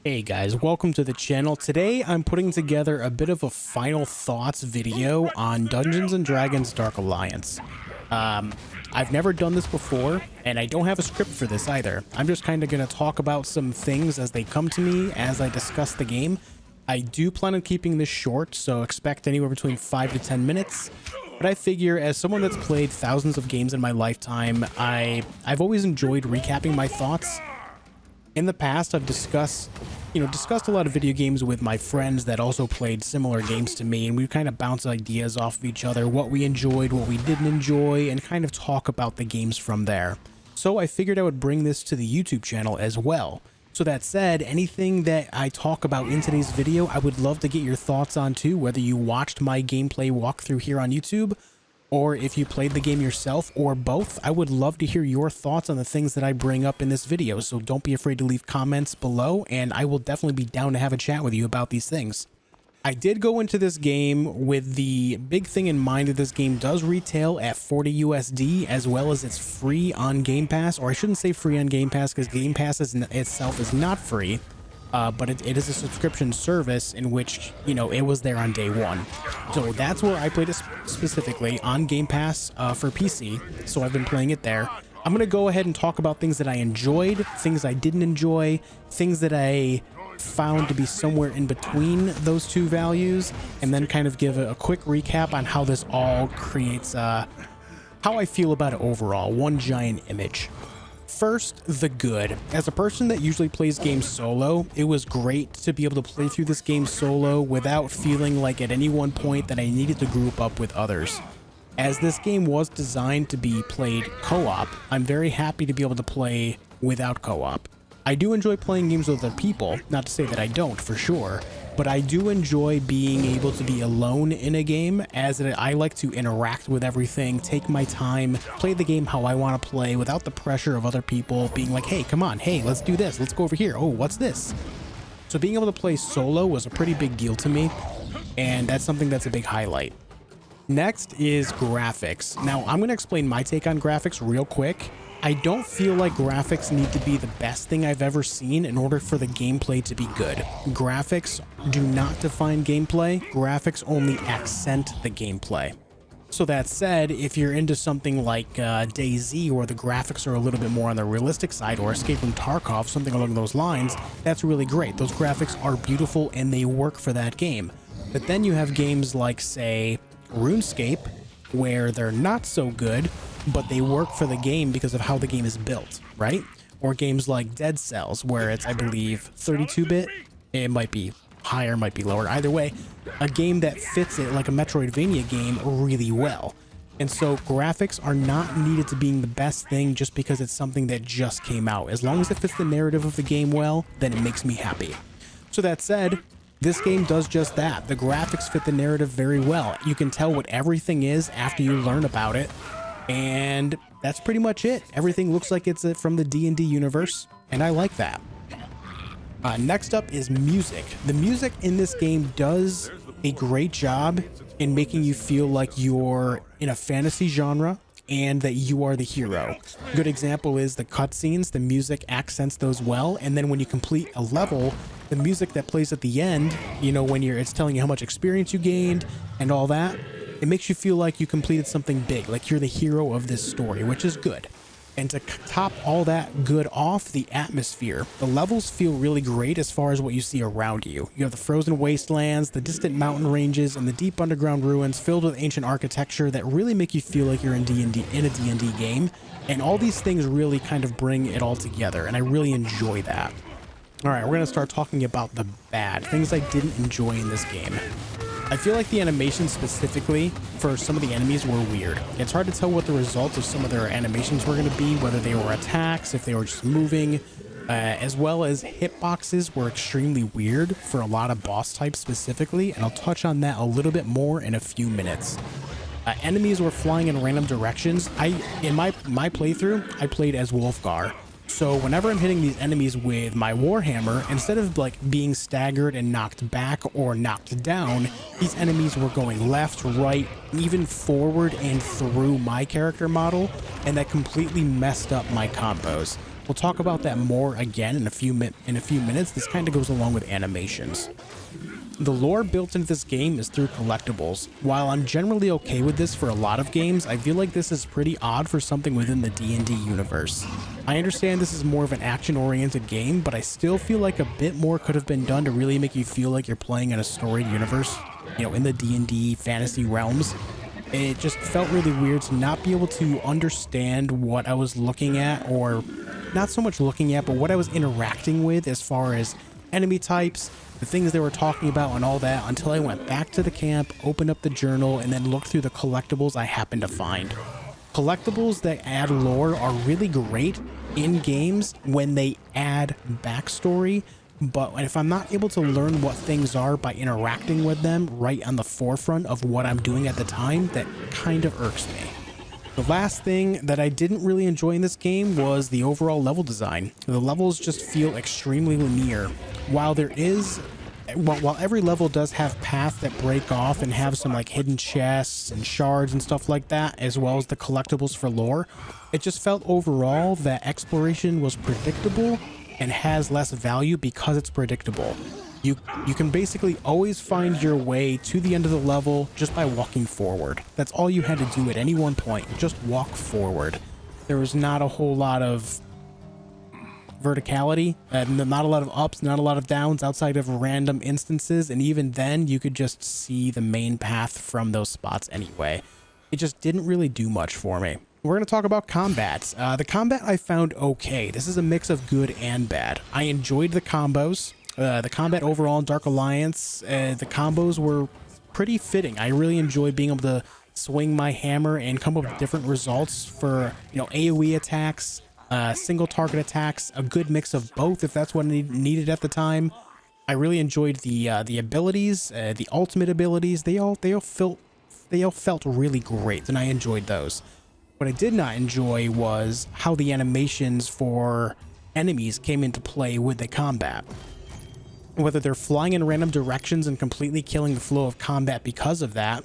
Hey guys, welcome to the channel. Today I'm putting together a bit of a final thoughts video on Dungeons & Dragons Dark Alliance. I've never done this before, and I don't have a script for this either. I'm just kind of going to talk about some things as they come to me as I discuss the game. I do plan on keeping this short, so expect anywhere between 5 to 10 minutes. But I figure, as someone that's played thousands of games in my lifetime, I've always enjoyed recapping my thoughts. In the past, I've discussed a lot of video games with my friends that also played similar games to me, and we kind of bounce ideas off of each other, what we enjoyed, what we didn't enjoy, and kind of talk about the games from there. So I figured I would bring this to the YouTube channel as well. So that said, anything that I talk about in today's video, I would love to get your thoughts on too, whether you watched my gameplay walkthrough here on YouTube, or if you played the game yourself, or both. I would love to hear your thoughts on the things that I bring up in this video, so don't be afraid to leave comments below, and I will definitely be down to have a chat with you about these things. I did go into this game with the big thing in mind that this game does retail at 40 USD, as well as it's free on Game Pass, or I shouldn't say free on Game Pass, because Game Pass itself is not free. But it is a subscription service in which, it was there on day one. So that's where I played it specifically, on Game Pass for PC. So I've been playing it there. I'm going to go ahead and talk about things that I enjoyed, things I didn't enjoy, things that I found to be somewhere in between those two values, and then kind of give a quick recap on how this all creates, how I feel about it overall. One giant image. First, the good. As a person that usually plays games solo, it was great to be able to play through this game solo without feeling like at any one point that I needed to group up with others. As this game was designed to be played co-op, I'm very happy to be able to play without co-op. I do enjoy playing games with other people, not to say that I don't, for sure, but I do enjoy being able to be alone in a game, as I like to interact with everything, take my time, play the game how I want to play without the pressure of other people being like, hey, come on, hey, let's do this, let's go over here, oh, what's this? So being able to play solo was a pretty big deal to me, and that's something that's a big highlight. Next is graphics. Now, I'm going to explain my take on graphics real quick. I don't feel like graphics need to be the best thing I've ever seen in order for the gameplay to be good. Graphics do not define gameplay. Graphics only accent the gameplay. So that said, if you're into something like DayZ, where the graphics are a little bit more on the realistic side, or Escape from Tarkov, something along those lines, that's really great. Those graphics are beautiful and they work for that game. But then you have games like, say, RuneScape, where they're not so good, but they work for the game because of how the game is built, right? Or games like Dead Cells, where it's, I believe, 32-bit. It might be higher, might be lower. Either way, a game that fits it like a Metroidvania game really well. And so graphics are not needed to being the best thing just because it's something that just came out. As long as it fits the narrative of the game well, then it makes me happy. So that said, this game does just that. The graphics fit the narrative very well. You can tell what everything is after you learn about it. And that's pretty much it. Everything looks like it's from the D&D universe, and I like that. Next up is music. The music in this game does a great job in making you feel like you're in a fantasy genre and that you are the hero. Good example is the cutscenes. The music accents those well, and then when you complete a level, the music that plays at the end, when it's telling you how much experience you gained and all that, it makes you feel like you completed something big, like you're the hero of this story, which is good. And to top all that good off, the atmosphere. The levels feel really great as far as what you see around you. You have the frozen wastelands, the distant mountain ranges, and the deep underground ruins filled with ancient architecture that really make you feel like you're in a D&D game. And all these things really kind of bring it all together, and I really enjoy that. All right, we're going to start talking about the bad, things I didn't enjoy in this game. I feel like the animations specifically for some of the enemies were weird. It's hard to tell what the results of some of their animations were going to be, whether they were attacks, if they were just moving, as well as hitboxes were extremely weird for a lot of boss types specifically, and I'll touch on that a little bit more in a few minutes. Enemies were flying in random directions. In my playthrough, I played as Wulfgar. So whenever I'm hitting these enemies with my Warhammer, instead of being staggered and knocked back or knocked down, these enemies were going left, right, even forward and through my character model, and that completely messed up my combos. We'll talk about that more again in a few minutes. This kind of goes along with animations. The lore built into this game is through collectibles. While I'm generally okay with this for a lot of games, I feel like this is pretty odd for something within the D&D universe. I understand this is more of an action-oriented game, but I still feel like a bit more could have been done to really make you feel like you're playing in a storied universe, you know, in the D&D fantasy realms. It just felt really weird to not be able to understand what I was looking at, or not so much looking at, but what I was interacting with as far as enemy types, the things they were talking about and all that, until I went back to the camp, opened up the journal, and then looked through the collectibles I happened to find. Collectibles that add lore are really great in games when they add backstory, but if I'm not able to learn what things are by interacting with them right on the forefront of what I'm doing at the time, that kind of irks me. The last thing that I didn't really enjoy in this game was the overall level design. The levels just feel extremely linear. While every level does have paths that break off and have some like hidden chests and shards and stuff like that, as well as the collectibles for lore, it just felt overall that exploration was predictable and has less value because it's predictable. You can basically always find your way to the end of the level just by walking forward. That's all you had to do at any one point, just walk forward. There was not a whole lot of verticality, not a lot of ups, not a lot of downs outside of random instances, and even then you could just see the main path from those spots anyway. It just didn't really do much for me. We're going to talk about combat. The combat I found okay. This is a mix of good and bad. I enjoyed the combos. The combat overall in Dark Alliance, the combos were pretty fitting. I really enjoyed being able to swing my hammer and come up with different results for, you know, AoE attacks, single target attacks, a good mix of both if that's what I needed at the time. I really enjoyed the abilities, the ultimate abilities. They all felt really great, and I enjoyed those. What I did not enjoy was how the animations for enemies came into play with the combat. Whether they're flying in random directions and completely killing the flow of combat because of that.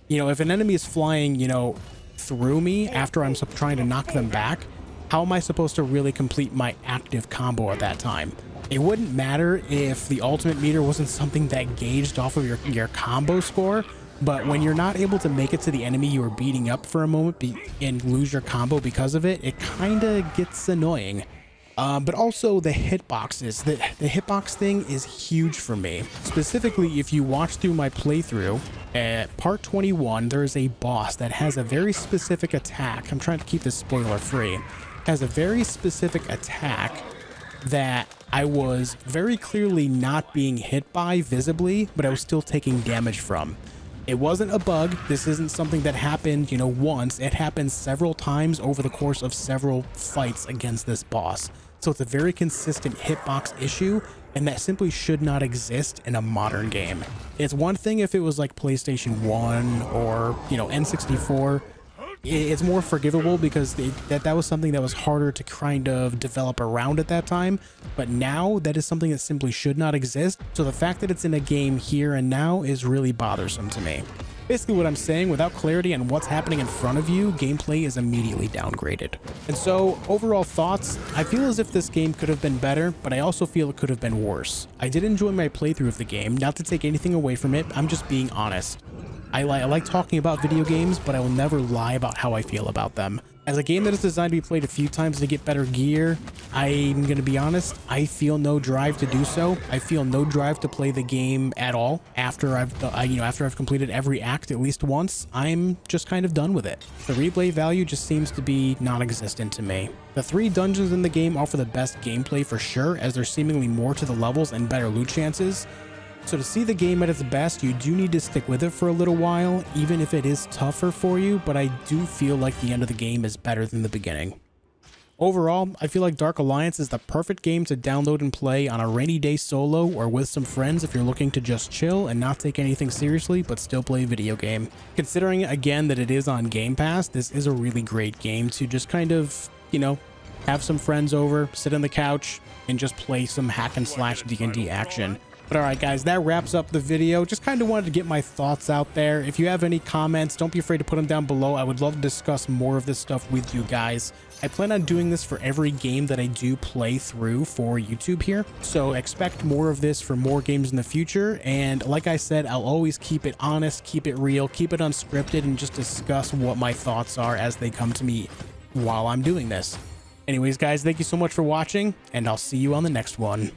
You know, if an enemy is flying, you know, through me after I'm trying to knock them back, how am I supposed to really complete my active combo at that time? It wouldn't matter if the ultimate meter wasn't something that gauged off of your combo score, but when you're not able to make it to the enemy you were beating up for a moment and lose your combo because of it, it kind of gets annoying. But also the hitboxes. The hitbox thing is huge for me. Specifically, if you watch through my playthrough, at part 21, there's a boss that has a very specific attack. I'm trying to keep this spoiler free. Has a very specific attack that I was very clearly not being hit by visibly, but I was still taking damage from. It wasn't a bug. This isn't something that happened, you know, once. It happened several times over the course of several fights against this boss. So it's a very consistent hitbox issue, and that simply should not exist in a modern game. It's one thing if it was like PlayStation 1 or, you know, N64. It's more forgivable because that was something that was harder to kind of develop around at that time. But now that is something that simply should not exist. So the fact that it's in a game here and now is really bothersome to me. Basically what I'm saying, without clarity on what's happening in front of you, gameplay is immediately downgraded. And so overall thoughts, I feel as if this game could have been better, but I also feel it could have been worse. I did enjoy my playthrough of the game, not to take anything away from it, I'm just being honest. I like talking about video games, but I will never lie about how I feel about them. As a game that is designed to be played a few times to get better gear, I'm going to be honest, I feel no drive to do so. I feel no drive to play the game at all after I've completed every act at least once. I'm just kind of done with it. The replay value just seems to be non-existent to me. The 3 dungeons in the game offer the best gameplay for sure, as there's seemingly more to the levels and better loot chances. So to see the game at its best, you do need to stick with it for a little while, even if it is tougher for you, but I do feel like the end of the game is better than the beginning. Overall, I feel like Dark Alliance is the perfect game to download and play on a rainy day solo or with some friends if you're looking to just chill and not take anything seriously but still play a video game. Considering again that it is on Game Pass, this is a really great game to just kind of, you know, have some friends over, sit on the couch, and just play some hack and slash D&D action. But all right, guys, that wraps up the video. Just kind of wanted to get my thoughts out there. If you have any comments, don't be afraid to put them down below. I would love to discuss more of this stuff with you guys. I plan on doing this for every game that I do play through for YouTube here. So expect more of this for more games in the future. And like I said, I'll always keep it honest, keep it real, keep it unscripted, and just discuss what my thoughts are as they come to me while I'm doing this. Anyways, guys, thank you so much for watching, and I'll see you on the next one.